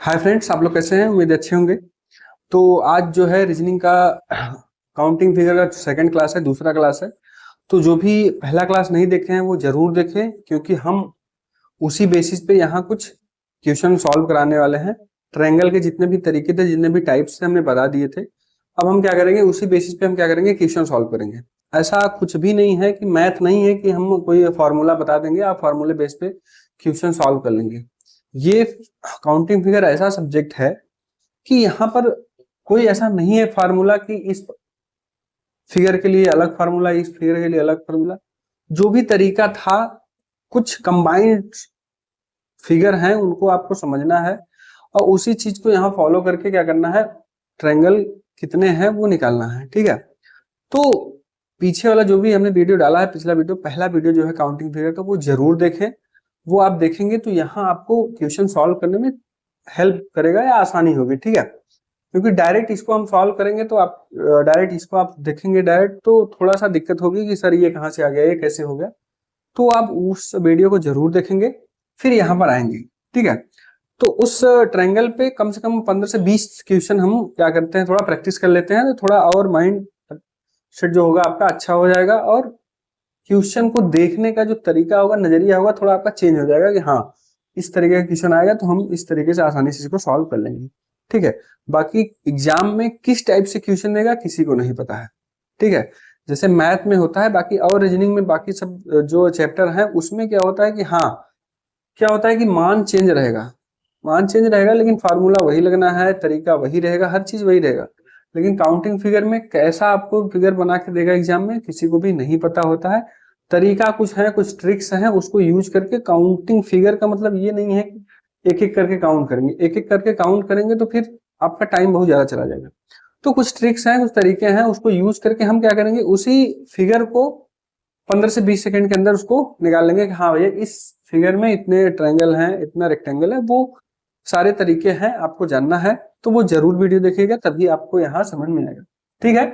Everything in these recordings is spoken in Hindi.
हाय फ्रेंड्स, आप लोग कैसे हैं? उम्मीद अच्छे होंगे। तो आज जो है रीजनिंग का काउंटिंग फिगर का सेकंड क्लास है, दूसरा क्लास है। तो जो भी पहला क्लास नहीं देखे हैं वो जरूर देखें, क्योंकि हम उसी बेसिस पे यहाँ कुछ क्वेश्चन सॉल्व कराने वाले हैं। ट्रायंगल के जितने भी तरीके थे, जितने भी टाइप्स थे, हमने बता दिए थे। अब हम क्या करेंगे, उसी बेसिस पे हम क्या करेंगे, क्वेश्चन सॉल्व करेंगे। ऐसा कुछ भी नहीं है कि मैथ नहीं है कि हम कोई फॉर्मूला बता देंगे, आप फॉर्मूले बेस पे क्वेश्चन सॉल्व कर लेंगे। ये काउंटिंग फिगर ऐसा सब्जेक्ट है कि यहाँ पर कोई ऐसा नहीं है फार्मूला कि इस फिगर के लिए अलग फार्मूला, इस फिगर के लिए अलग फार्मूला। जो भी तरीका था, कुछ कंबाइंड फिगर हैं, उनको आपको समझना है और उसी चीज को यहाँ फॉलो करके क्या करना है, ट्रायंगल कितने हैं वो निकालना है। ठीक है, तो पीछे वाला जो भी हमने वीडियो डाला है, पिछला वीडियो, पहला वीडियो जो है काउंटिंग फिगर का, वो जरूर देखें। वो आप देखेंगे तो यहाँ आपको क्वेश्चन सॉल्व करने में हेल्प करेगा या आसानी होगी। ठीक है, क्योंकि डायरेक्ट इसको हम सॉल्व करेंगे तो आप डायरेक्ट इसको आप देखेंगे डायरेक्ट तो थोड़ा सा दिक्कत होगी कि सर ये कहाँ से आ गया, ये कैसे हो गया। तो आप उस वीडियो को जरूर देखेंगे, फिर यहाँ पर आएंगे। ठीक है, तो उस ट्रायंगल पे कम से कम 15 से 20 क्वेश्चन हम क्या करते हैं, थोड़ा प्रैक्टिस कर लेते हैं, तो थोड़ा और माइंड सेट जो होगा आपका अच्छा हो जाएगा और क्वेश्चन को देखने का जो तरीका होगा, नजरिया होगा, थोड़ा आपका चेंज हो जाएगा कि हाँ इस तरीके का क्वेश्चन आएगा तो हम इस तरीके से आसानी से इसको सॉल्व कर लेंगे। ठीक है, बाकी एग्जाम में किस टाइप से क्वेश्चन देगा किसी को नहीं पता है। ठीक है, जैसे मैथ में होता है, बाकी और रीजनिंग में बाकी सब जो चैप्टर है उसमें क्या होता है कि हाँ, क्या होता है कि मान चेंज रहेगा, मान चेंज रहेगा लेकिन फार्मूला वही लगना है, तरीका वही रहेगा, हर चीज वही रहेगा। लेकिन काउंटिंग फिगर में कैसा आपको फिगर बना के देगा एग्जाम में, किसी को भी नहीं पता होता है। तरीका कुछ है, कुछ ट्रिक्स हैं, उसको यूज करके काउंटिंग फिगर का मतलब ये नहीं है कि एक एक करके काउंट करेंगे, एक एक करके काउंट करेंगे तो फिर आपका टाइम बहुत ज्यादा चला जाएगा। तो कुछ ट्रिक्स हैं, कुछ तरीके हैं, उसको यूज करके हम क्या करेंगे, उसी फिगर को 15 से 20 सेकंड के अंदर उसको निकाल लेंगे कि हाँ भैया इस फिगर में इतने ट्रायंगल हैं, इतना रेक्टेंगल है। वो सारे तरीके हैं, आपको जानना है तो वो जरूर वीडियो देखिएगा, तभी आपको यहाँ समझ में आएगा। ठीक है,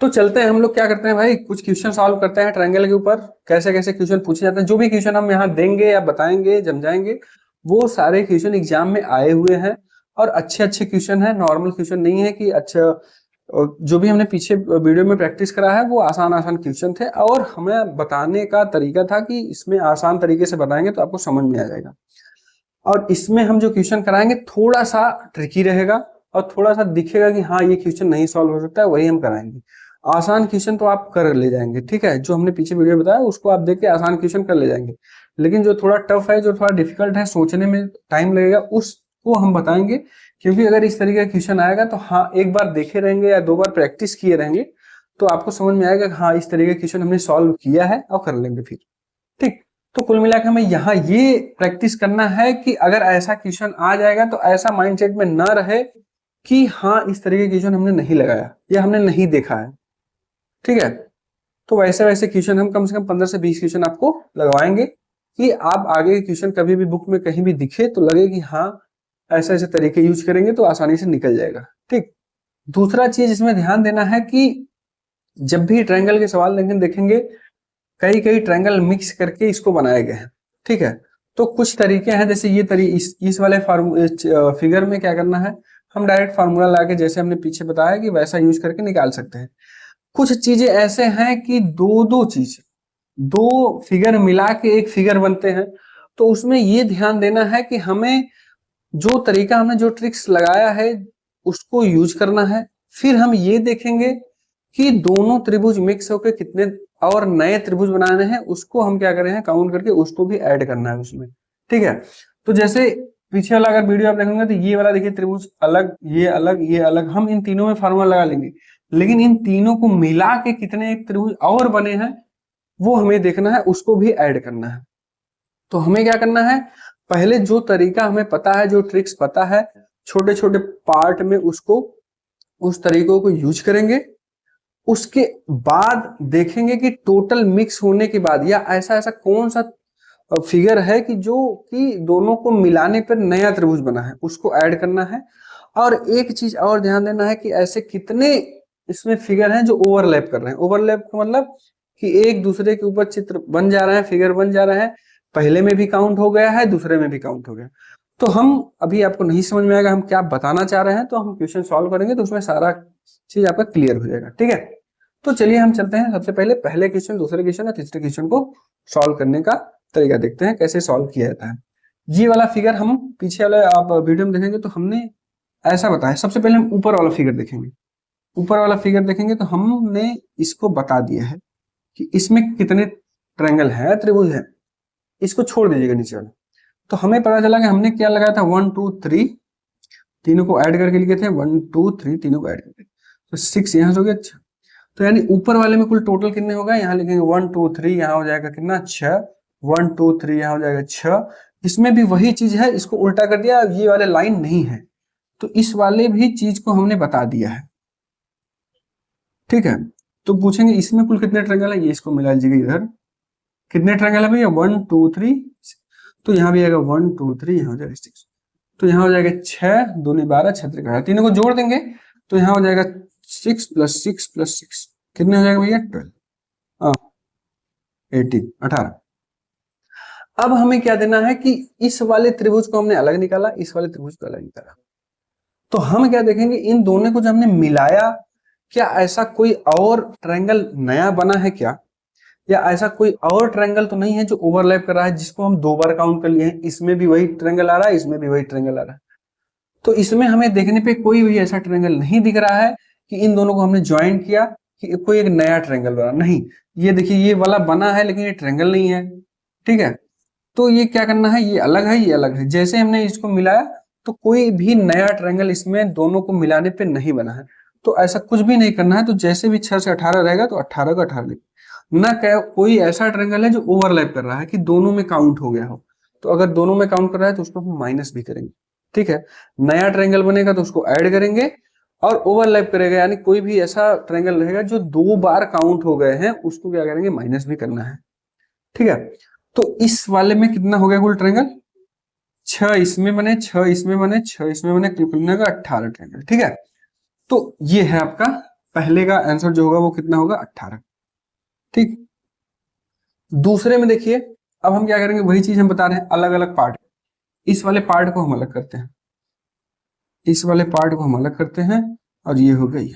तो चलते हैं, हम लोग क्या करते हैं भाई, कुछ क्वेश्चन सॉल्व करते हैं ट्रायंगल के ऊपर। कैसे कैसे क्वेश्चन पूछे जाते हैं, जो भी क्वेश्चन हम यहाँ देंगे या बताएंगे, समझाएंगे, वो सारे क्वेश्चन एग्जाम में आए हुए हैं और अच्छे अच्छे क्वेश्चन है, नॉर्मल क्वेश्चन नहीं है कि अच्छा। जो भी हमने पीछे वीडियो में प्रैक्टिस करा है वो आसान आसान क्वेश्चन थे और हमें बताने का तरीका था कि इसमें आसान तरीके से बताएंगे तो आपको समझ में आ जाएगा। और इसमें हम जो क्वेश्चन कराएंगे थोड़ा सा ट्रिकी रहेगा और थोड़ा सा दिखेगा कि हाँ ये क्वेश्चन नहीं सॉल्व हो सकता है, वही हम कराएंगे। आसान क्वेश्चन तो आप कर ले जाएंगे, ठीक है, जो हमने पीछे वीडियो बताया उसको आप देख के आसान क्वेश्चन कर ले जाएंगे। लेकिन जो थोड़ा टफ है, जो थोड़ा डिफिकल्ट है, सोचने में टाइम लगेगा, उसको हम बताएंगे। क्योंकि अगर इस तरीके का क्वेश्चन आएगा तो हाँ, एक बार देखे रहेंगे या 2 बार प्रैक्टिस किए रहेंगे तो आपको समझ में आएगा कि हाँ इस तरीके का क्वेश्चन हमने सॉल्व किया है और कर लेंगे फिर। ठीक, तो कुल मिलाकर हमें यहाँ ये प्रैक्टिस करना है कि अगर ऐसा क्वेश्चन आ जाएगा तो ऐसा माइंडसेट में न रहे कि हाँ इस तरीके का क्वेश्चन हमने नहीं लगाया या हमने नहीं देखा है। ठीक है, तो वैसे वैसे क्वेश्चन हम कम से कम 15 से 20 क्वेश्चन आपको लगवाएंगे कि आप आगे क्वेश्चन कभी भी बुक में कहीं भी दिखे तो लगे कि हाँ ऐसे ऐसे तरीके यूज करेंगे तो आसानी से निकल जाएगा। ठीक, दूसरा चीज इसमें ध्यान देना है कि जब भी ट्रायंगल के सवाल देखेंगे, कई कई ट्रायंगल मिक्स करके इसको बनाए गए हैं। ठीक है, तो कुछ तरीके हैं, जैसे ये इस वाले फिगर में क्या करना है, हम डायरेक्ट फार्मूला लाके जैसे हमने पीछे बताया कि वैसा यूज करके निकाल सकते हैं। कुछ चीजें ऐसे हैं कि दो फिगर मिला के एक फिगर बनते हैं, तो उसमें ये ध्यान देना है कि हमें जो तरीका, हमने जो ट्रिक्स लगाया है उसको यूज करना है। फिर हम ये देखेंगे कि दोनों त्रिभुज मिक्स होकर कितने और नए त्रिभुज बनाने हैं, उसको हम क्या कर रहे हैं, काउंट करके उसको भी ऐड करना है उसमें। ठीक है, तो जैसे पीछे वाला अगर वीडियो आप देखेंगे तो ये वाला देखिए, त्रिभुज अलग, ये अलग, ये अलग, हम इन तीनों में फार्मूला लगा लेंगे। लेकिन इन तीनों को मिला के कितने एक त्रिभुज और बने हैं वो हमें देखना है, उसको भी ऐड करना है। तो हमें क्या करना है, पहले जो तरीका हमें पता है, जो ट्रिक्स पता है, छोटे छोटे पार्ट में उसको, उस तरीकों को यूज करेंगे। उसके बाद देखेंगे कि टोटल मिक्स होने के बाद या ऐसा ऐसा कौन सा फिगर है कि जो कि दोनों को मिलाने पर नया त्रिभुज बना है, उसको ऐड करना है। और एक चीज और ध्यान देना है कि ऐसे कितने इसमें फिगर हैं जो ओवरलैप कर रहे हैं। ओवरलैप का मतलब कि एक दूसरे के ऊपर चित्र बन जा रहे हैं, फिगर बन जा रहे हैं, पहले में भी काउंट हो गया है, दूसरे में भी काउंट हो गया। तो हम अभी आपको नहीं समझ में आएगा हम क्या बताना चाह रहे हैं, तो हम क्वेश्चन सॉल्व करेंगे तो उसमें सारा चीज आपका क्लियर हो जाएगा। ठीक है, तो चलिए हम चलते हैं सबसे पहले पहले क्वेश्चन, दूसरे क्वेश्चन और तीसरे क्वेश्चन को सॉल्व करने का तरीका देखते हैं कैसे सॉल्व किया जाता है। ये वाला फिगर हम पीछे वाले आप वीडियो में देखेंगे तो हमने ऐसा बताया। सबसे पहले हम ऊपर वाला फिगर देखेंगे। ऊपर वाला फिगर देखेंगे तो हमने इसको बता दिया है कि इसमें कितने ट्रायंगल है, त्रिभुज है। इसको छोड़ दीजिएगा नीचे वाला। तो हमें पता चला कि हमने क्या लगाया था 1 2 3 तीनों को ऐड करके लिखे थे 1 2 3 तीनों को ऐड करके, तो 6 यहाँ से हो गया। अच्छा, तो यानी ऊपर वाले में कुल टोटल कितने होगा, यहाँ लिखेंगे 1 2 3, यहाँ हो जाएगा कितना 6, 1 2 3 यहाँ हो जाएगा 6। इसमें भी वही चीज है, इसको उल्टा कर दिया, ये वाले लाइन नहीं है तो इस वाले भी चीज को हमने बता दिया है। ठीक है, तो पूछेंगे इसमें कुल कितने ट्रायंगल है, ये इसको मिला लीजिएगा इधर कितने ट्रायंगल है भैया 1 2 3, तो यहाँ भी आएगा 1 2 3, यहाँ हो जाएगा 6, तो यहाँ हो जाएगा 6 दूनी 12 6 त्रिक 18, तीनों को जोड़ देंगे तो यहाँ हो जाएगा 6 + 6 + 6 कितने हो जाएगा भैया 12, 18। अब हमें क्या देना है कि इस वाले त्रिभुज को हमने अलग निकाला, इस वाले त्रिभुज को अलग निकाला, तो हम क्या देखेंगे इन दोनों को जब हमने मिलाया, क्या ऐसा कोई और ट्रायंगल नया बना है क्या, या ऐसा कोई और ट्रायंगल तो नहीं है जो ओवरलैप कर रहा है, जिसको हम 2 बार काउंट कर लिए हैं, इसमें भी वही ट्रायंगल आ रहा है, इसमें भी वही ट्रायंगल आ रहा है। तो इसमें हमें देखने पे कोई भी ऐसा ट्रायंगल नहीं दिख रहा है कि इन दोनों को हमने ज्वाइन किया कि कोई एक नया ट्रायंगल बना, नहीं। ये देखिए ये वाला बना है लेकिन ये ट्रायंगल नहीं है। ठीक है, तो ये क्या करना है, ये अलग है, ये अलग है। जैसे हमने इसको मिलाया तो कोई भी नया ट्रायंगल इसमें दोनों को मिलाने पे नहीं बना है, तो ऐसा कुछ भी नहीं करना है। तो जैसे भी 6 से 18 रहेगा तो 18 का 18 लिखना, ना क्या कोई ऐसा ट्रायंगल है जो ओवरलैप कर रहा है कि दोनों में काउंट हो गया हो। तो अगर दोनों में काउंट कर रहा है तो उसको हम माइनस भी करेंगे। ठीक है, नया ट्रायंगल बनेगा तो उसको ऐड करेंगे, और ओवरलैप करेगा यानी कोई भी ऐसा ट्रायंगल रहेगा जो 2 बार काउंट हो गए हैं उसको क्या करेंगे, माइनस भी करना है। ठीक है, तो इस वाले में कितना हो गया कुल ट्रायंगल, 6 इसमें बने, 6 इसमें बने, 6 इसमें बने, कुल मिलाकर 18 ट्रायंगल। ठीक है, तो ये है आपका पहले का आंसर जो होगा वो कितना होगा 18। ठीक, दूसरे में देखिए अब हम क्या करेंगे, वही चीज हम बता रहे हैं अलग अलग पार्ट। इस वाले पार्ट को हम अलग करते हैं, इस वाले पार्ट को हम अलग करते हैं, और ये हो गई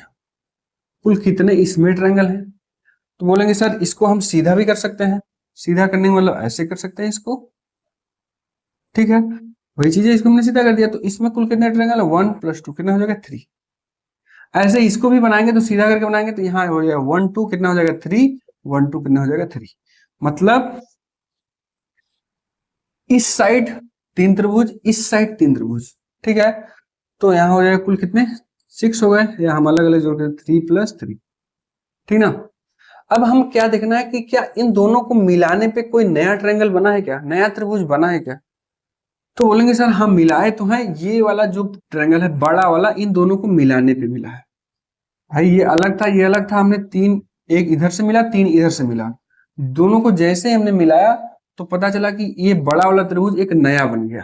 कुल कितने इसमें ट्रायंगल है। तो बोलेंगे सर इसको हम सीधा भी कर सकते हैं, सीधा करने का मतलब ऐसे कर सकते हैं इसको। ठीक है, वही चीज है, इसको हमने सीधा कर दिया, तो इसमें कुल कितने ट्रायंगल है 1 + 2 कितना हो जाएगा 3। ऐसे इसको भी बनाएंगे तो सीधा करके बनाएंगे तो यहाँ हो जाएगा 1 2 कितना हो जाएगा 3, 1 2 कितना हो जाएगा 3। मतलब इस साइड 3 त्रिभुज, इस साइड 3 त्रिभुज। ठीक है, तो यहाँ हो जाएगा कुल कितने 6 हो गए, या हम अलग अलग जोड़ 3 + 3। ठीक ना, अब हम क्या देखना है कि क्या इन दोनों को मिलाने पे कोई नया ट्रायंगल बना है क्या, नया त्रिभुज बना है क्या। तो बोलेंगे सर हाँ मिलाए तो है, ये वाला जो ट्रायंगल है बड़ा वाला इन दोनों को मिलाने पे मिला है। भाई ये अलग था, ये अलग था, हमने 3 एक इधर से मिला 3 इधर से मिला, दोनों को जैसे हमने मिलाया तो पता चला कि ये बड़ा वाला त्रिभुज एक नया बन गया।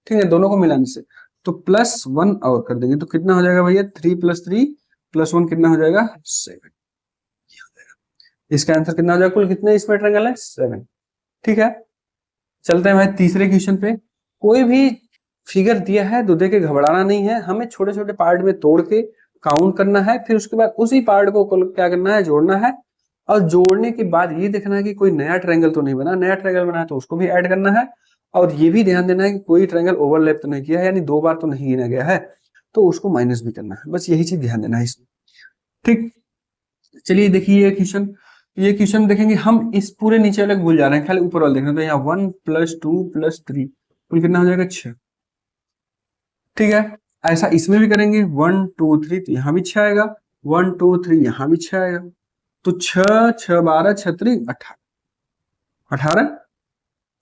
ठीक है, दोनों को मिलाने से तो +1 और कर देंगे तो कितना हो जाएगा भैया 3 + 3 + 1 कितना हो जाएगा 7। इसका आंसर कितना हो जाएगा, कुल कितने इसमें ट्रायंगल है 7। ठीक है, चलते हैं भाई तीसरे क्वेश्चन पे। कोई भी फिगर दिया है तो देख के घबराना नहीं है, हमें छोटे छोटे पार्ट में तोड़ के काउंट करना है, फिर उसके बाद उसी पार्ट को क्या करना है, जोड़ना है, और जोड़ने के बाद ये देखना है कि कोई नया ट्रायंगल तो नहीं बना, नया ट्रायंगल बना है तो उसको भी ऐड करना है, और ये भी ध्यान देना है कि कोई ट्रायंगल ओवरलैप तो नहीं किया है, यानी 2 बार तो नहीं गिना गया है, तो उसको माइनस भी करना है। बस यही चीज ध्यान देना है इसमें। ठीक, चलिए देखिए ये क्वेश्चन, ये क्वेश्चन देखेंगे हम, इस पूरे नीचे वाले भूल जा रहे हैं, खाली ऊपर वाले देखना। तो यहाँ 1 + 2 + 3 कुल कितना हो जाएगा 6। ठीक है, ऐसा इसमें भी करेंगे 1 2 3 तो यहाँ भी 6 आएगा, 1 2 3 यहाँ भी 6 आएगा, तो 6 6 12 6 3 18।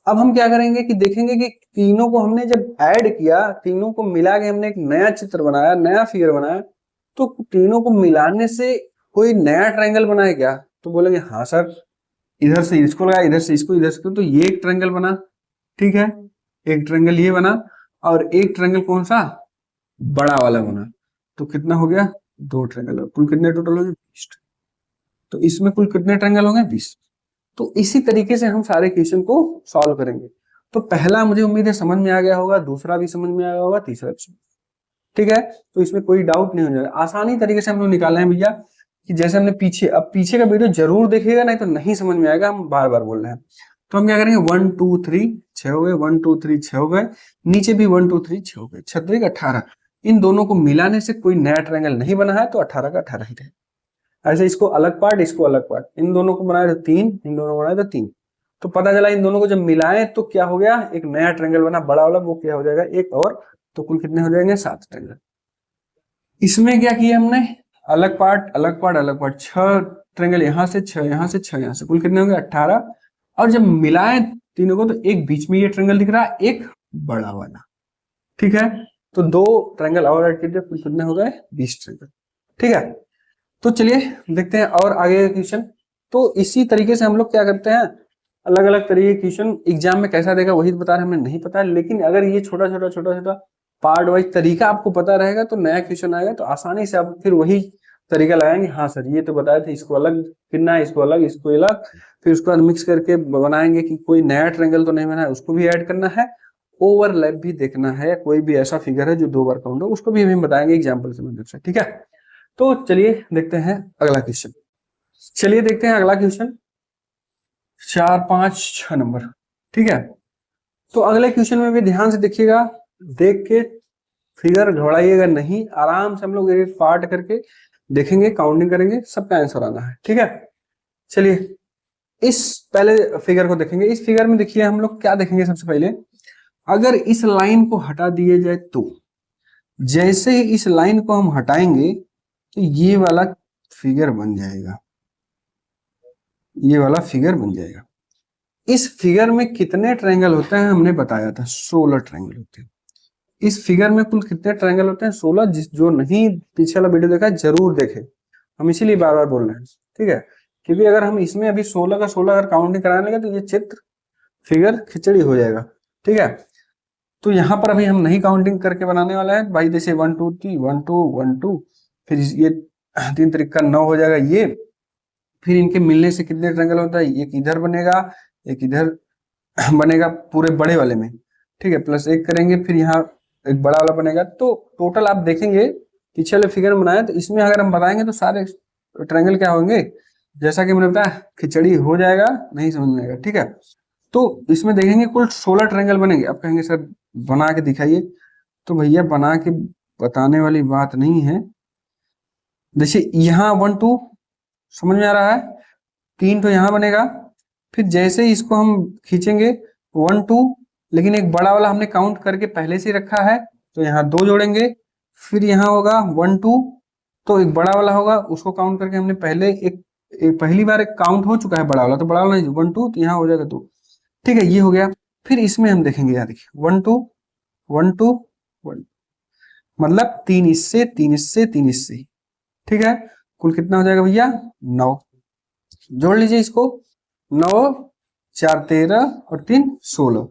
अब हम क्या करेंगे कि देखेंगे कि तीनों को हमने जब ऐड किया, तीनों को मिला के हमने एक नया चित्र बनाया, नया फिगर बनाया, तो तीनों को मिलाने से कोई नया ट्रायंगल बना है क्या। तो बोलेंगे हाँ सर, इधर से इसको लगाया, इधर से इसको, इधर से, तो ये एक ट्रायंगल बना। ठीक है, एक ट्रायंगल ये बना, और एक ट्रायंगल कौन सा, बड़ा वाला बना, तो कितना हो गया 2 ट्रायंगल, कुल कितने टोटल हो गए 20। तो इसमें कुल कितने ट्रायंगल होंगे 20। तो इसी तरीके से हम सारे क्वेश्चन को सॉल्व करेंगे। तो पहला मुझे उम्मीद है समझ में आ गया होगा, दूसरा भी समझ में आ गया होगा, तीसरा भी। ठीक है, तो इसमें कोई डाउट नहीं हो जाएगा, आसानी तरीके से हम लोग निकाले हैं भैया कि जैसे हमने पीछे, अब पीछे का वीडियो जरूर देखिएगा, नहीं तो नहीं समझ में आएगा, हम बार बार बोल रहे हैं। तो हम क्या करेंगे, 1 2 3 6 हो गए, 1 2 3 6 हो गए, नीचे भी 1 2 3 6 हो गए, 6 18। इन दोनों को मिलाने से कोई नया ट्रायंगल नहीं बना है, तो 18 का 18 ही रहेगा। ऐसे इसको अलग पार्ट, इसको अलग पार्ट, इन दोनों को बनाए तो 3, इन दोनों को बनाए तो 3। तो पता चला इन दोनों को जब मिलाएं तो क्या हो गया, एक नया ट्रायंगल बना बड़ा वाला, वो क्या हो जाएगा, एक और। तो कुल कितने हो जाएंगे, 7 ट्रायंगल। इसमें क्या किया हमने, अलग पार्ट अलग पार्ट अलग पार्ट, 6 ट्रायंगल यहाँ से, 6 यहाँ से, 6 यहाँ से, कुल कितने होंगे, 18। और जब मिलाए तीनों को तो एक बीच में ये ट्रायंगल दिख रहा है, एक बड़ा वाला। ठीक है, तो 2 ट्रायंगल और ऐड कीजिए, कुल कितने हो गए, 20 ट्रायंगल। ठीक है, तो चलिए देखते हैं और आगे का क्वेश्चन। तो इसी तरीके से हम लोग क्या करते हैं, अलग अलग तरीके के क्वेश्चन एग्जाम में कैसा देगा वही बता रहे, हमें नहीं पता, लेकिन अगर ये छोटा छोटा छोटा छोटा पार्ट वाइज तरीका आपको पता रहेगा तो नया क्वेश्चन आएगा तो आसानी से आप फिर वही तरीका लगाएंगे। हाँ सर ये तो बताए थे, इसको अलग कितना है, इसको अलग, इसको अलग, फिर उसके बाद मिक्स करके बनाएंगे कि कोई नया ट्रायंगल तो नहीं बना है, उसको भी ऐड करना है, ओवरलैप भी देखना है, कोई भी ऐसा फिगर है जो 2 बार काउंट हो, उसको भी हम बताएंगे एग्जाम्पल से मदद से। ठीक है, तो चलिए देखते हैं अगला क्वेश्चन। चलिए देखते हैं अगला क्वेश्चन, 4 5 6 नंबर। ठीक है, तो अगले क्वेश्चन में भी ध्यान से देखिएगा, देख के फिगर घबराइएगा नहीं, आराम से हम लोग एक पार्ट करके देखेंगे, काउंटिंग करेंगे, सबका आंसर आना है। ठीक है, चलिए इस पहले फिगर को देखेंगे। इस फिगर में देखिए हम लोग क्या देखेंगे, सबसे पहले अगर इस लाइन को हटा दिए जाए तो, जैसे ही इस लाइन को हम हटाएंगे तो ये वाला फिगर बन जाएगा, ये वाला फिगर बन जाएगा। इस फिगर में कितने ट्रायंगल होते हैं हमने बताया था, 16 ट्रायंगल होते हैं। इस फिगर में कुल कितने ट्रायंगल होते हैं, 16। जो नहीं पीछे वाला वीडियो देखा है जरूर देखे, हम इसीलिए बार बार बोल रहे हैं। ठीक है, क्योंकि अगर हम इसमें अभी 16 का 16 अगर काउंटिंग कराने लगे तो ये चित्र फिगर खिचड़ी हो जाएगा। ठीक है, तो यहाँ पर अभी हम नहीं काउंटिंग करके बनाने वाला है भाई, जैसे 1 2 3 1 2 1 2, फिर ये 3 तरीका 9 हो जाएगा ये। फिर इनके मिलने से कितने ट्रायंगल होता है, एक इधर बनेगा, एक इधर बनेगा पूरे बड़े वाले में। ठीक है, प्लस एक करेंगे, फिर यहाँ एक बड़ा वाला बनेगा। तो टोटल आप देखेंगे पीछे वाले फिगर में बनाए तो इसमें अगर हम बताएंगे तो सारे ट्रायंगल क्या होंगे, जैसा कि मैंने बताया खिचड़ी हो जाएगा, नहीं समझ में आएगा। ठीक है, तो इसमें देखेंगे कुल 16 ट्रायंगल बनेंगे। आप कहेंगे सर बना के दिखाइए, तो भैया बना के बताने वाली बात नहीं है। जैसे यहाँ 1 2 समझ में आ रहा है, 3 तो यहाँ बनेगा, फिर जैसे ही इसको हम खींचेंगे 1 2, लेकिन एक बड़ा वाला हमने काउंट करके पहले से रखा है तो यहाँ 2 जोड़ेंगे, फिर यहाँ होगा 1 2, तो एक बड़ा वाला होगा उसको काउंट करके हमने पहले एक पहली बार एक काउंट हो चुका है बड़ा वाला, तो बड़ा वाला 1 2, तो यहाँ हो जाएगा 2। ठीक है, ये हो गया। फिर इसमें हम देखेंगे, यार देखिए 1 2 1 2 1, मतलब 3 इससे 3 इससे 3 इससे। ठीक है, कुल कितना हो जाएगा भैया, 9। जोड़ लीजिए इसको, 9 4 13 और 3 16।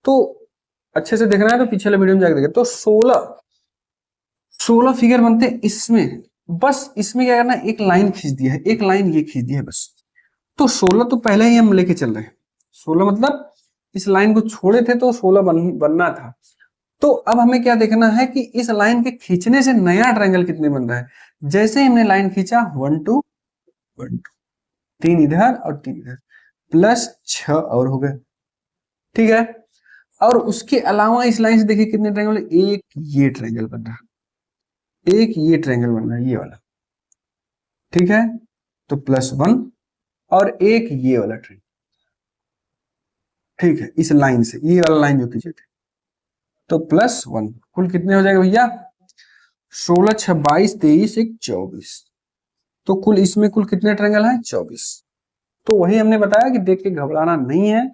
तो अच्छे से देखना है तो पिछले वीडियो में जाकर देखिए, तो 16 फिगर बनते हैं इसमें। बस इसमें क्या करना है, एक लाइन खींच दिया है, एक लाइन ये खींच दिया है बस। तो 16 तो पहले ही हम लेके चल रहे हैं, 16 मतलब इस लाइन को छोड़े थे तो 16 बनना था। तो अब हमें क्या देखना है कि इस लाइन के खींचने से नया ट्रायंगल कितने बन रहा है। जैसे ही हमने लाइन खींचा 1 2 1 2, 3 इधर और 3 इधर, प्लस 6 और हो गए। ठीक है, और उसके अलावा इस लाइन से देखिए कितने ट्रायंगल, एक ये ट्रायंगल बन रहा है, एक ये ट्रायंगल बन रहा है, ये वाला। ठीक है, तो +1 और एक ये वाला ट्रायंगल। ठीक है, इस लाइन से ये वाला लाइन जो खींचे थे, तो +1, कुल कितने हो जाएगा भैया, 16 6 22 23 1 24। तो कुल इसमें कुल कितने ट्रायंगल हैं, 24। तो वही हमने बताया कि देख के घबराना नहीं है,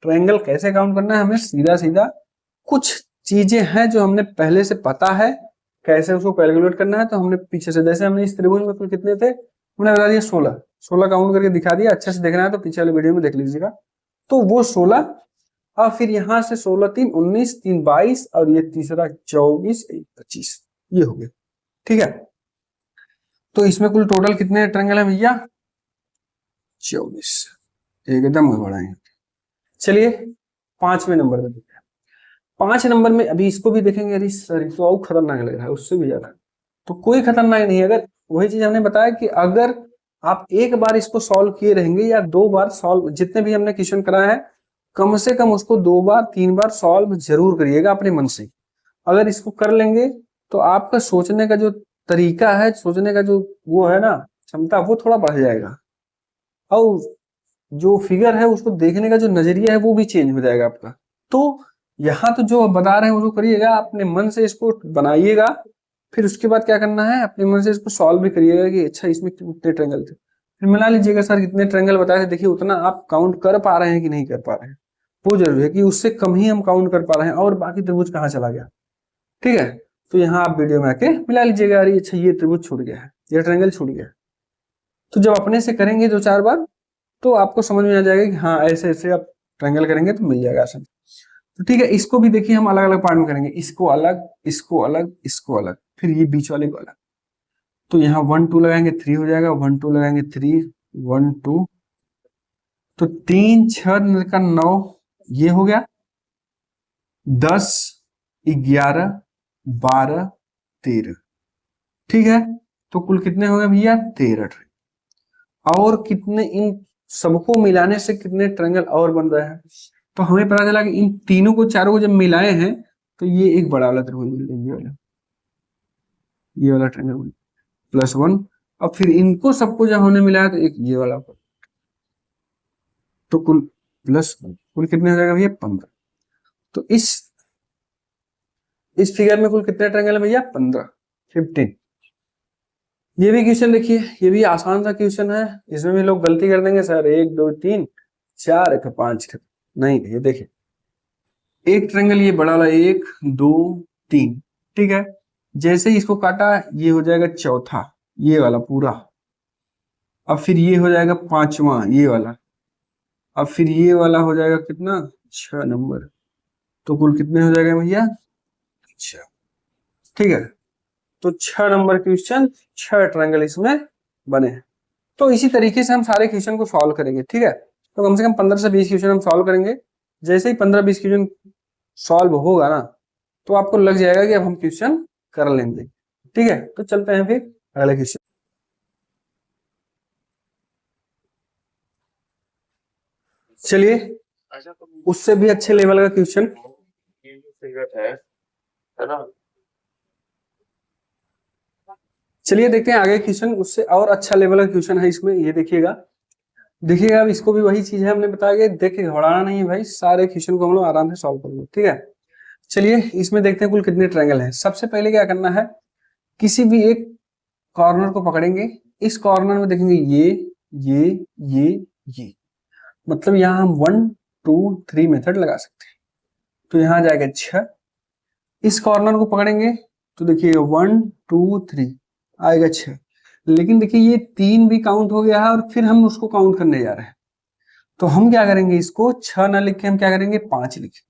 ट्रायंगल कैसे काउंट करना है, हमें सीधा सीधा कुछ चीजें हैं जो हमने पहले से पता है कैसे उसको कैलकुलेट करना है। तो हमने पीछे से, जैसे हमने इस त्रिभुज में कुल कितने थे हमने बता दिया 16 काउंट करके दिखा दिया। अच्छे से देखना है तो पीछे वाले वीडियो में देख लीजिएगा। तो वो 16, और फिर यहां से 16 3 19 3 22 और ये तीसरा 24 1 25, ये हो गया। ठीक है, तो इसमें कुल टोटल कितने ट्रायंगल है भैया, 24। एकदम घबराएंगे। चलिए 5वें नंबर में दिख रहा है। 5 नंबर में अभी इसको भी देखेंगे, अरे सर तो और खतरनाक लग रहा है उससे भी ज्यादा। तो कोई खतरनाक नहीं है। अगर वही चीज हमने बताया कि अगर आप एक बार इसको सॉल्व किए रहेंगे या 2 बार सॉल्व, जितने भी हमने क्वेश्चन कराए हैं कम से कम उसको 2 बार 3 बार सॉल्व जरूर करिएगा अपने मन से। अगर इसको कर लेंगे तो आपका सोचने का जो तरीका है, सोचने का जो वो है ना क्षमता, वो थोड़ा बढ़ जाएगा और जो फिगर है उसको देखने का जो नजरिया है वो भी चेंज हो जाएगा आपका। तो यहाँ तो जो बता रहे हैं वो करिएगा, अपने मन से इसको बनाइएगा। फिर उसके बाद क्या करना है, अपने मन से इसको सॉल्व भी करिएगा कि अच्छा इसमें कितने ट्रायंगल थे, फिर मिला लीजिएगा सर कितने ट्रायंगल बताए थे। देखिए उतना आप काउंट कर पा रहे हैं कि नहीं कर पा रहे हैं, वो जरूरी है कि उससे कम ही हम काउंट कर पा रहे हैं और बाकी त्रिभुज कहाँ चला गया। ठीक है, तो यहाँ आप वीडियो में आके मिला लीजिएगा, अरे अच्छा ये त्रिभुज छूट गया है, ये ट्रायंगल छूट गया है। तो जब अपने से करेंगे 2-4 बार तो आपको समझ में आ जाएगा कि हाँ ऐसे ऐसे आप ट्रायंगल करेंगे तो मिल जाएगा आसान। तो ठीक है, इसको भी देखिए हम अलग अलग पार्ट में करेंगे, इसको अलग, इसको अलग, इसको अलग, फिर ये बीच वाले को अलग। तो यहाँ 1 2 लगाएंगे 3 हो जाएगा, 1 2 लगाएंगे 3 1 2, तो 3 6 का 9 ये हो गया, 10 11 12 13। ठीक है, तो कुल कितने हो गए भैया 13। और कितने इन सबको मिलाने से कितने ट्रायंगल और बन रहे हैं, तो हमें पता चला कि इन तीनों को चारों को जब मिलाए हैं तो ये एक बड़ा वाला त्रिभुज मिल गया, ये वाला ट्रायंगल +1। अब फिर इनको सबको जब हमने मिलाया तो एक ये वाला, तो कुल कुल कितने हो जाएगा भैया 15। तो इस फिगर में कुल कितने ट्रायंगल है भैया 15। ये भी क्वेश्चन देखिए, ये भी आसान सा क्वेश्चन है, इसमें भी लोग गलती कर देंगे सर 1 2 3 4 5। नहीं ये देखिए, एक ट्रायंगल ये बड़ा वाला 1 2 3, ठीक है, जैसे ही इसको काटा ये हो जाएगा चौथा ये वाला पूरा, अब फिर ये हो जाएगा 5वां ये वाला, अब फिर ये वाला हो जाएगा कितना 6 नंबर। तो कुल कितने हो जाएगा भैया 6। ठीक है, तो 6 नंबर क्वेश्चन 6 ट्रायंगल इसमें बने हैं। तो इसी तरीके से हम सारे क्वेश्चन को सॉल्व करेंगे। ठीक है, तो कम से कम 15 से 20 क्वेश्चन हम सॉल्व करेंगे। जैसे ही 15-20 क्वेश्चन सॉल्व होगा ना तो आपको लग जाएगा कि अब हम क्वेश्चन कर लेंगे। ठीक है, तो चलते हैं फिर अगले क्वेश्चन। चलिए उससे भी अच्छे लेवल का क्वेश्चन है ना, चलिए देखते हैं आगे क्वेश्चन, उससे और अच्छा लेवल का क्वेश्चन है इसमें। ये देखिएगा देखिएगा, अब इसको भी वही चीज है हमने बताया, देखिए घबराना नहीं है भाई, सारे क्वेश्चन को हम लोग आराम से सॉल्व करेंगे। ठीक है, चलिए इसमें देखते हैं कुल कितने ट्रायंगल हैं। सबसे पहले क्या करना है, किसी भी एक कॉर्नर को पकड़ेंगे, इस कॉर्नर में देखेंगे ये ये ये, मतलब यहाँ हम 1 2 3 मेथड लगा सकते हैं। तो यहाँ जाएगा 6, इस कॉर्नर को पकड़ेंगे तो देखिए 1 2 3 आएगा 6, लेकिन देखिए ये 3 भी काउंट हो गया है और फिर हम उसको काउंट करने जा रहे हैं। तो हम क्या करेंगे, इसको 6 ना लिख के हम क्या करेंगे 5 लिखें।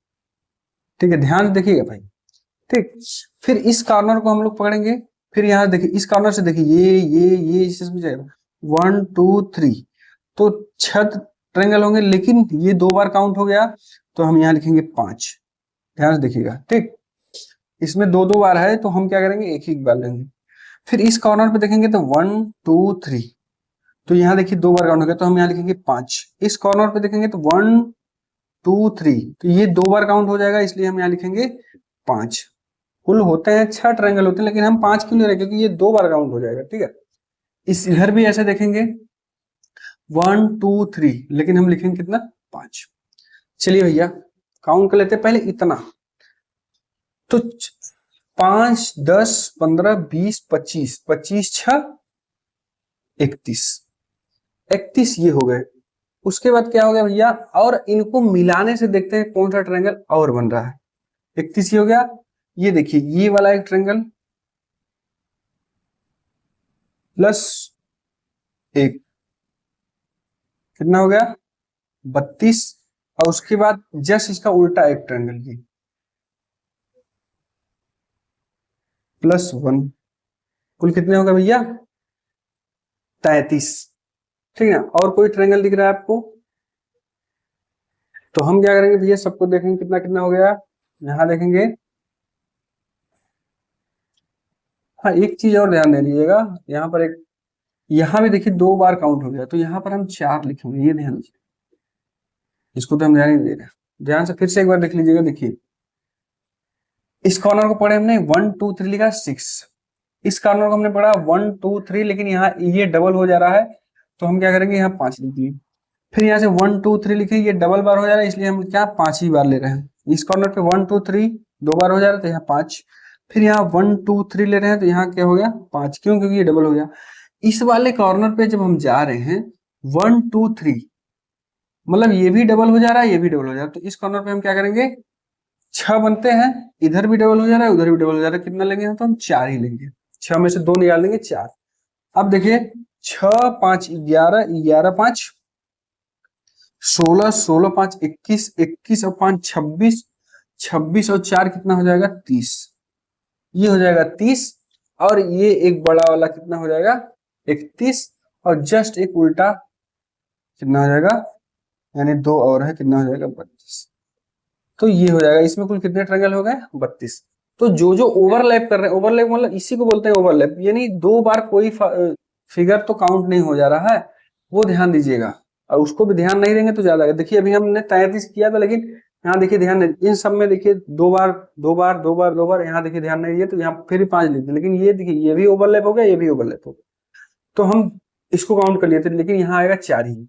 ठीक है, ध्यान से देखिएगा भाई। ठीक, फिर इस कॉर्नर को हम लोग पकड़ेंगे, फिर यहाँ देखिए इस कॉर्नर से देखिए ये इसमें जाएगा 1 2 3, तो 6 ट्रायंगल होंगे, लेकिन ये 2 बार काउंट हो गया तो हम यहाँ लिखेंगे 5। ध्यान से देखिएगा। ठीक, इसमें 2 बार है तो हम क्या करेंगे एक ही बार लेंगे। फिर इस कॉर्नर पे देखेंगे तो 1 2 3, तो यहाँ देखिए 2 बार काउंट हो गया तो हम यहाँ लिखेंगे 5। इस कॉर्नर पे देखेंगे तो 1 2 3, तो ये 2 बार काउंट हो जाएगा, इसलिए हम यहाँ लिखेंगे 5। कुल होते हैं 6 ट्रायंगल होते हैं, लेकिन हम 5 क्यों ले रहे हैं, क्योंकि ये 2 बार काउंट हो जाएगा। ठीक है, इस इधर भी ऐसे देखेंगे 1 2 3, लेकिन हम लिखेंगे कितना 5। चलिए भैया काउंट कर लेते हैं पहले इतना, तो 5 10 15 20 25, 25 6 31, 31 ये हो गए। उसके बाद क्या हो गया भैया, और इनको मिलाने से देखते हैं कौन सा ट्रायंगल और बन रहा है। 31 ही हो गया, ये देखिए ये वाला एक ट्रायंगल +1 कितना हो गया 32, और उसके बाद जस्ट इसका उल्टा एक ट्रायंगल ये +1, कुल कितने हो गए भैया 33। ठीक है, और कोई ट्रायंगल दिख रहा है आपको, तो हम क्या करेंगे भैया, सबको देखेंगे कितना कितना हो गया, यहाँ देखेंगे। हाँ, एक चीज और ध्यान दे लीजिएगा, यहाँ पर एक, यहाँ भी देखिए 2 बार काउंट हो गया, तो यहाँ पर हम 4 लिखेंगे, ये ध्यान दीजिए, इसको तो हम ध्यान ही नहीं दे रहे। ध्यान से फिर से एक बार देख लीजिएगा, देखिए इस कॉर्नर को पढ़े हमने 1 2 3 लिखा 6, इस कॉर्नर को हमने पढ़ा 1 2 3, लेकिन यहाँ ये डबल हो जा रहा है, तो हम क्या करेंगे, यहाँ 5 लिख दिए। फिर यहाँ से 1 2 3 लिखे, ये डबल बार हो जा रहा है, इसलिए हम क्या 5 ही बार ले रहे हैं। इस कॉर्नर पे 1 2 3 2 बार हो जा रहा है, तो यहाँ 5। फिर यहाँ 1 2 3 ले रहे हैं, तो यहाँ क्या हो गया 5, क्यों, क्योंकि ये डबल हो गया। इस वाले कॉर्नर पे जब हम जा रहे हैं 1 2 3, मतलब ये भी डबल हो जा रहा है, ये भी डबल हो जा रहा है, तो इस कॉर्नर पे हम क्या करेंगे, 6 बनते हैं, इधर भी डबल हो जा रहा है, उधर भी डबल हो जा रहा है, कितना लेंगे, तो हम 4 ही लेंगे, 6 में से 2 निकाल देंगे, 4। अब देखिए 6 5 11, 11 5 16, 16 5 21, 21 और 5 26, 26 और 4 कितना हो जाएगा 30, ये हो जाएगा 30, और ये एक बड़ा वाला कितना हो जाएगा 31, और जस्ट एक उल्टा कितना हो जाएगा, यानी 2 और है, कितना हो जाएगा 32। तो ये हो जाएगा, इसमें कुल कितने ट्रायंगल हो गए 32। तो जो जो ओवरलैप कर रहे हैं, ओवरलैप मतलब इसी को बोलते हैं ओवरलैप, यानी 2 बार कोई फिगर तो काउंट नहीं हो जा रहा है, वो ध्यान दीजिएगा, और उसको भी ध्यान नहीं देंगे तो ज्यादा है। देखिए अभी हमने 33 किया था, लेकिन यहाँ देखिए ध्यान नहीं, इन सब में देखिए 2 बार 2 बार 2 बार 2 बार, यहाँ देखिए ध्यान नहीं दिए, तो यहाँ फिर 5 लिख दिए, लेकिन ये देखिए ये भी ओवरलैप हो गया, ये भी ओवरलैप हो गया, तो हम इसको काउंट कर लिए थे, लेकिन यहाँ आएगा 4 ही।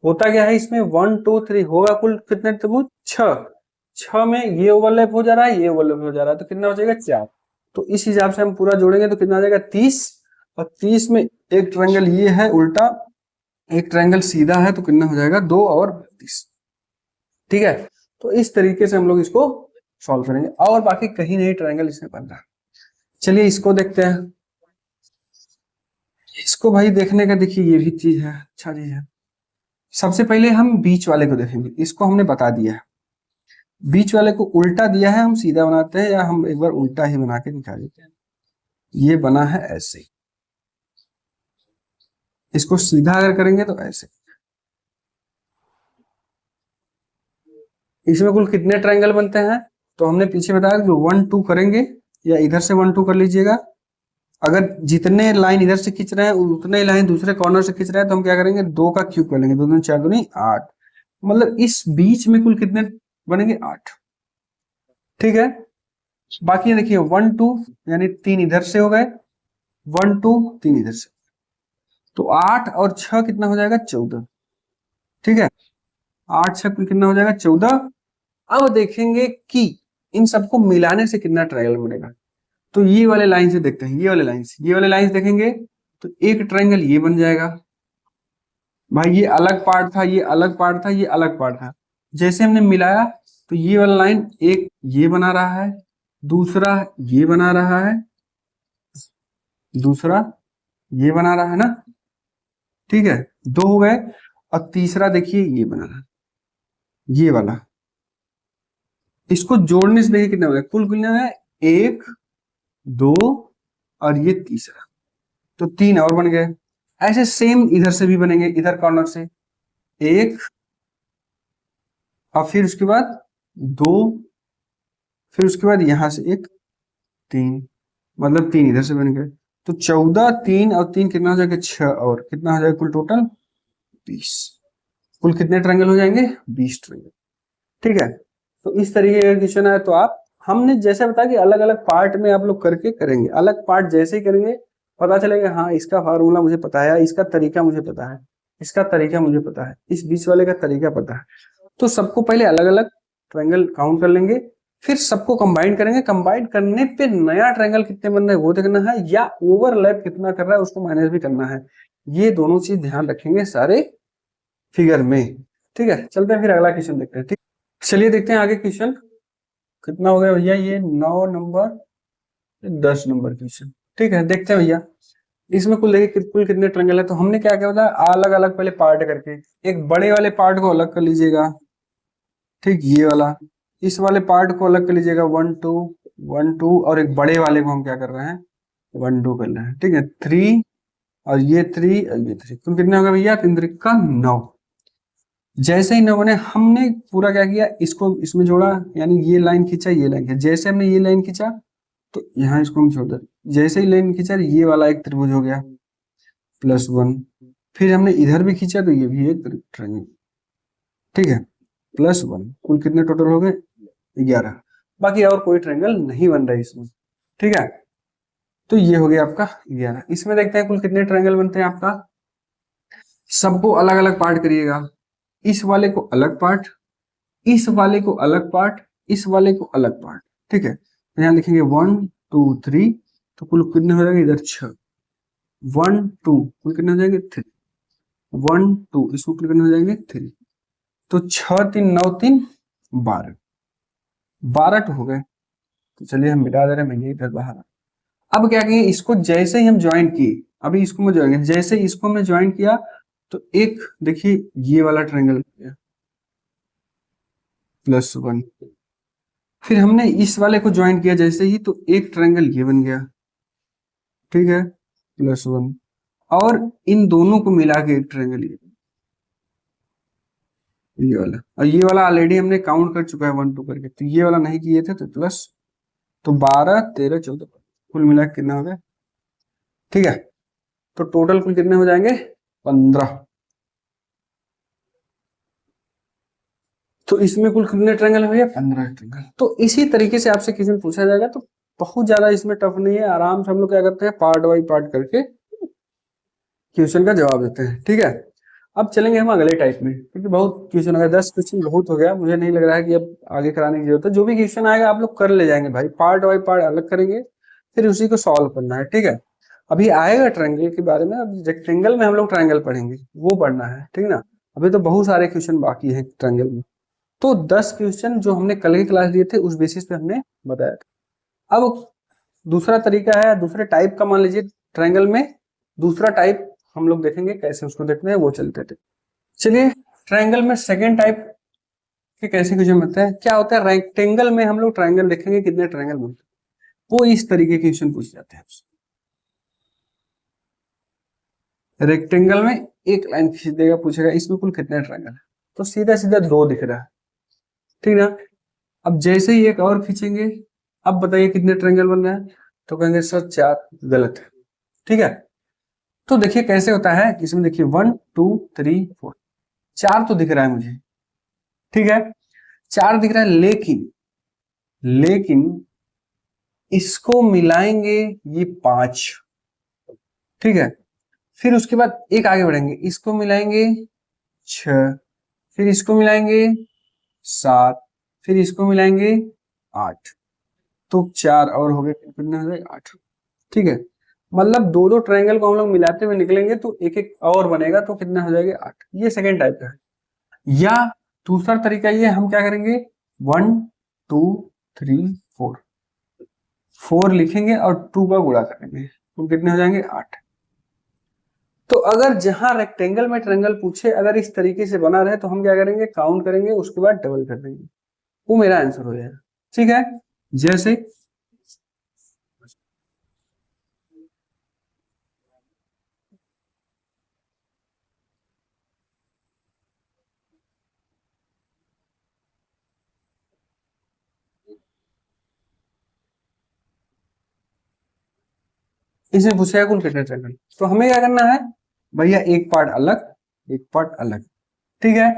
होता क्या है इसमें 1 2 3 होगा कुल कितने, तो 6 में ये ओवरलैप हो जा रहा है, ये ओवरलैप हो जा रहा है, तो कितना हो जाएगा 4। तो इस हिसाब से हम पूरा जोड़ेंगे तो कितना आ जाएगा 30, और 30 में एक ट्रायंगल ये है उल्टा, एक ट्रायंगल सीधा है, तो कितना हो जाएगा 2 और 32। ठीक है, तो इस तरीके से हम लोग इसको सॉल्व करेंगे, और बाकी कहीं नहीं ट्रायंगल इसमें बन रहा। चलिए इसको देखते हैं। इसको भाई देखने का देखिए ये भी चीज है, अच्छा चीज है। सबसे पहले हम बीच वाले को देखेंगे, इसको हमने बता दिया है, बीच वाले को उल्टा दिया है, हम सीधा बनाते हैं, या हम एक बार उल्टा ही बना के दिखा देते हैं। ये बना है ऐसे, इसको सीधा अगर करेंगे तो ऐसे। इसमें कुल कितने ट्रायंगल बनते हैं, तो हमने पीछे बताया कि 1 2 करेंगे, या इधर से 1 2 कर लीजिएगा। अगर जितने लाइन इधर से खींच रहे हैं उतने लाइन दूसरे कॉर्नर से खींच रहे हैं, तो हम क्या करेंगे 2 का क्यूब कर लेंगे, 2 2 4 2 8, मतलब इस बीच में कुल कितने बनेंगे 8। ठीक है, बाकी देखिए 1 2 यानी 3 इधर से हो गए, 1 2 3 इधर से, तो 8 और 6 कितना हो जाएगा 14। ठीक है, 8 6 कितना हो जाएगा 14। अब देखेंगे कि इन सबको मिलाने से कितना ट्रायंगल बनेगा, तो ये वाले लाइन से देखते हैं, ये वाले लाइन से, ये वाले लाइन से देखेंगे तो एक ट्रायंगल ये बन जाएगा। भाई ये अलग पार्ट था, ये अलग पार्ट था, ये अलग पार्ट था, जैसे हमने मिलाया तो ये वाला लाइन एक ये बना रहा है, दूसरा ये बना रहा है, दूसरा ये बना रहा है ना। ठीक है, 2 हो गए, और तीसरा देखिए ये बना रहा है, ये वाला। इसको जोड़ने से देखिए कितना हो गया, कुल कितना है 1 2 और ये तीसरा, तो 3 और बन गए। ऐसे सेम इधर से भी बनेंगे, इधर कॉर्नर से 1, और फिर उसके बाद 2, फिर उसके बाद यहां से एक 3, मतलब 3 इधर से बन गए, तो 14 3 और 3 कितना हो जाएगा 6, और कितना हो जाएगा कुल टोटल 20। कुल कितने ट्रायंगल हो जाएंगे 20 ट्रायंगल। ठीक है, तो इस तरीके का क्वेश्चन है। तो आप, हमने जैसे बताया कि अलग अलग पार्ट में आप लोग करके करेंगे, अलग पार्ट जैसे ही करेंगे पता चलेगा हाँ इसका फार्मूला मुझे पता है, इसका तरीका मुझे पता है, इसका तरीका मुझे पता है, इस बीच वाले का तरीका पता है। तो सबको पहले अलग अलग ट्रायंगल काउंट कर लेंगे, फिर सबको कंबाइन करेंगे, कंबाइन करने पे नया ट्रायंगल कितने बन रहे हैं वो देखना है, या ओवरलैप कितना कर रहा है उसको मैनेज भी करना है। ये दोनों चीज ध्यान रखेंगे सारे फिगर में। ठीक है, चलते हैं फिर अगला क्वेश्चन देखते हैं। ठीक, चलिए देखते हैं आगे क्वेश्चन कितना हो गया भैया, ये 9 नंबर 10 नंबर क्वेश्चन। ठीक है, देखते हैं भैया इसमें कुल देखिए कुल कितने ट्रायंगल है। तो हमने क्या किया था, अलग अलग पहले पार्ट करके, एक बड़े वाले पार्ट को अलग कर लीजिएगा, ठीक, ये वाला, इस वाले पार्ट को अलग कर लीजिएगा 1 2 1 2, और एक बड़े वाले को हम क्या कर रहे हैं 1 2 कर रहे हैं। ठीक है, 3 और ये 3 और ये 3, कुल कितना होगा भैया 3 3 का 9। जैसे ही न बने हमने पूरा क्या किया, इसको इसमें जोड़ा, यानी ये लाइन खींचा, ये लाइन खींचा। जैसे हमने ये लाइन खींचा तो यहाँ इसको हम छोड़ दें। जैसे ही लाइन खींचा ये वाला एक त्रिभुज हो गया +1। फिर हमने इधर भी खींचा तो ये भी एक ट्रायंगल, ठीक है, +1। कुल कितने टोटल हो गए, 11। बाकी और कोई ट्रायंगल नहीं बन रहा है इसमें, ठीक है। तो ये हो गया आपका 11। इसमें देखते हैं कुल कितने ट्रायंगल बनते हैं आपका। सबको अलग अलग पार्ट करिएगा, इस वाले को अलग पार्ट, इस वाले को अलग पार्ट, इस वाले को अलग पार्ट, ठीक है। तो यहाँ लिखेंगे 1 2 3, तो कुल कितने हो जाएंगे इधर 6। 1 2 कुल कितने हो जाएंगे 3, 1 2 इसको कुल कितने हो जाएंगे 3। तो 6 3 9 3 12, 12 हो गए। तो चलिए हम मिटा दे रहे हैं, मैं ये इधर बाहर। अब क्या किए, इसको जैसे ही हम ज्वाइन किए, अभी इसको मैं ज्वाइन, जैसे इसको मैं ज्वाइन किया तो एक देखिए ये वाला ट्रायंगल +1। फिर हमने इस वाले को ज्वाइन किया जैसे ही, तो एक ट्रायंगल ये बन गया, ठीक है, +1। और इन दोनों को मिला के एक ट्रायंगल ये वाला, और ये वाला ऑलरेडी हमने काउंट कर चुका है 1 2 करके, तो ये वाला नहीं किए थे तो प्लस। तो 12 13 14 कुल मिला के कितना हो गया, ठीक है। तो टोटल कुल कितने हो जाएंगे 15। तो इसमें कुल कितने ट्रायंगल हो गया 15 ट्रायंगल। तो इसी तरीके से आपसे क्वेश्चन पूछा जाएगा, तो बहुत ज्यादा इसमें टफ नहीं है, आराम से हम लोग क्या करते हैं पार्ट बाई पार्ट करके क्वेश्चन का जवाब देते हैं, ठीक है। अब चलेंगे हम अगले टाइप में, क्योंकि बहुत क्वेश्चन हो गया, 10 क्वेश्चन बहुत हो गया, मुझे नहीं लग रहा है कि अब आगे कराने की जरूरत है। जो भी क्वेश्चन आएगा आप लोग कर ले जाएंगे भाई, पार्ट बाई पार्ट अलग करेंगे, फिर उसी को सॉल्व करना है, ठीक है। अभी आएगा ट्रायंगल के बारे में, अब रेक्टेंगल में हम लोग ट्रायंगल पढ़ेंगे, वो पढ़ना है, ठीक ना। अभी तो बहुत सारे क्वेश्चन बाकी है ट्रायंगल में। तो 10 क्वेश्चन जो हमने कल की क्लास लिए थे उस बेसिस पे हमने बताया था। अब दूसरा तरीका है, दूसरे टाइप का मान लीजिए ट्रायंगल में दूसरा टाइप हम लोग देखेंगे, कैसे उसको देखते हैं वो चलते थे। चलिए ट्रायंगल में सेकेंड टाइप के कैसे क्वेश्चन बनते हैं, क्या होता है रेक्टेंगल में हम लोग ट्रायंगल देखेंगे कितने ट्रायंगल बनते हैं, वो इस तरीके के क्वेश्चन पूछ जाते हैं। रेक्टेंगल में एक लाइन खींच देगा, पूछेगा इसमें कुल कितने ट्रायंगल है, तो सीधा सीधा 2 दिख रहा है, ठीक ना। अब जैसे ही एक और खींचेंगे, अब बताइए कितने ट्रायंगल बन रहे हैं, तो कहेंगे सर 4, गलत है, ठीक है। तो देखिए कैसे होता है, इसमें देखिए 1 2 3 4, 4 तो दिख रहा है मुझे, ठीक है, 4 दिख रहा है, लेकिन लेकिन इसको मिलाएंगे ये 5, ठीक है। फिर उसके बाद एक आगे बढ़ेंगे, इसको मिलाएंगे 6, फिर इसको मिलाएंगे 7, फिर इसको मिलाएंगे 8। तो 4 और हो गए, कितने हो जाएगा 8, ठीक है। मतलब दो दो ट्रायंगल को हम लोग मिलाते हुए निकलेंगे तो एक एक और बनेगा, तो कितना हो जाएगा 8। ये सेकेंड टाइप का है। या दूसरा तरीका ये, हम क्या करेंगे 1 2 3 4, 4 लिखेंगे और 2 का गुणा करेंगे, तो कितने हो जाएंगे 8। तो अगर जहां रेक्टेंगल में ट्रायंगल पूछे अगर इस तरीके से बना रहे, तो हम क्या करेंगे काउंट करेंगे, उसके बाद डबल कर देंगे, वो मेरा आंसर हो जाएगा, ठीक है। जैसे इसमें पूछेगा कुल कितने ट्रायंगल, तो हमें क्या करना है भैया, एक पार्ट अलग एक पार्ट अलग, ठीक है।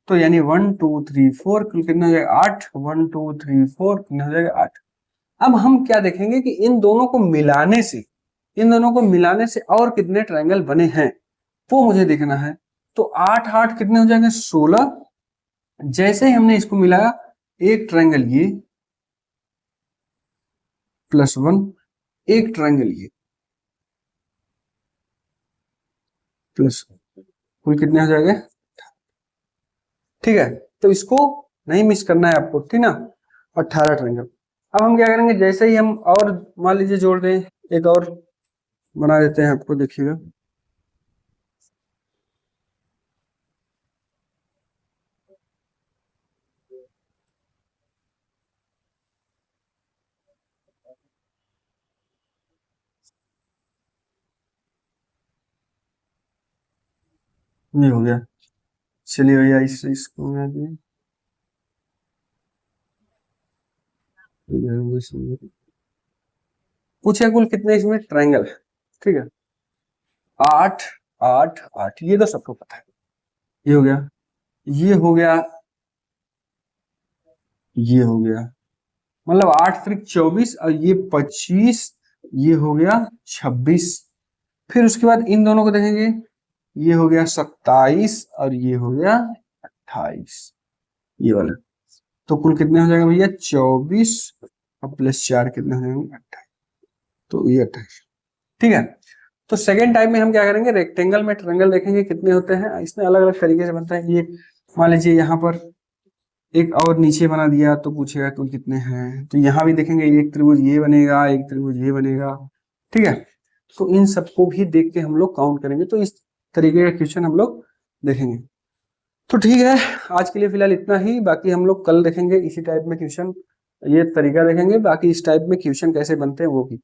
तो यानी 1 2 3 4 कुल कितना हो जाएगा 8, 1 2 3 4 कितना हो जाएगा 8। अब हम क्या देखेंगे कि इन दोनों को मिलाने से, इन दोनों को मिलाने से और कितने ट्रायंगल बने हैं, वो मुझे देखना है। तो 8 8 कितने हो जाएंगे 16। जैसे ही हमने इसको मिलाया, एक ट्रायंगल ये +1, एक ट्रायंगल ये प्लस, कुल कितने हो जाएंगे, ठीक है। तो इसको नहीं मिस करना है आपको, ठीक ना, 18 ट्रायंगल। अब हम क्या करेंगे, जैसे ही हम और मान लीजिए जोड़ दें, एक और बना देते हैं आपको, देखिएगा ये हो गया, चलिए भैया इसको मिला दिए। पूछे कुल कितने इसमें ट्रायंगल है, ठीक है। 8 8 8, ये तो सबको पता है। ये हो गया, ये हो गया, ये हो गया, मतलब 8 त्रिक 24 और ये 25, ये हो गया 26। फिर उसके बाद इन दोनों को देखेंगे, ये हो गया 27 और ये हो गया 28, ये वाला। तो कुल कितने हो जाएगा भैया 24 और प्लस 4 कितने हो जाएंगे 28, तो ये 28, ठीक है। तो सेकेंड टाइप में हम क्या करेंगे, रेक्टेंगल में ट्रायंगल देखेंगे कितने होते हैं। इसमें अलग अलग तरीके से बनता है। ये मान लीजिए यहाँ पर एक और नीचे बना दिया तो पूछेगा कुल कितने हैं, तो यहाँ भी देखेंगे एक त्रिभुज ये बनेगा, एक त्रिभुज ये बनेगा, ठीक है। तो इन सबको भी देख के हम लोग काउंट करेंगे, तो इस तरीके का क्वेश्चन हम लोग देखेंगे। तो ठीक है, आज के लिए फिलहाल इतना ही। बाकी हम लोग कल देखेंगे इसी टाइप में क्वेश्चन, ये तरीका देखेंगे, बाकी इस टाइप में क्वेश्चन कैसे बनते हैं वो भी।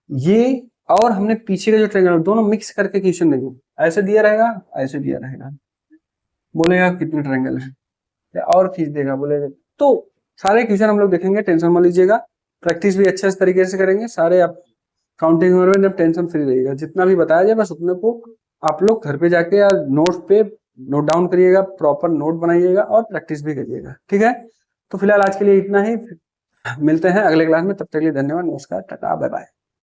ये और हमने पीछे का जो ट्रायंगल दोनों मिक्स करके क्वेश्चन देंगे, ऐसे दिया रहेगा, ऐसे दिया रहेगा, बोलेगा कितने ट्रायंगल है या और खींच देगा बोलेगा। तो सारे क्वेश्चन हम लोग देखेंगे, टेंशन मत लीजिएगा। प्रैक्टिस भी अच्छे तरीके से करेंगे सारे। आप काउंटिंग में जब टेंशन फ्री रहेगा, जितना भी बताया जाए बस उतने को आप लोग घर पे जाके या नोट पे नोट डाउन करिएगा, प्रॉपर नोट बनाइएगा और प्रैक्टिस भी करिएगा, ठीक है। तो फिलहाल आज के लिए इतना ही, मिलते हैं अगले क्लास में, तब तक के लिए धन्यवाद, नमस्कार, टाटा, बाय बाय।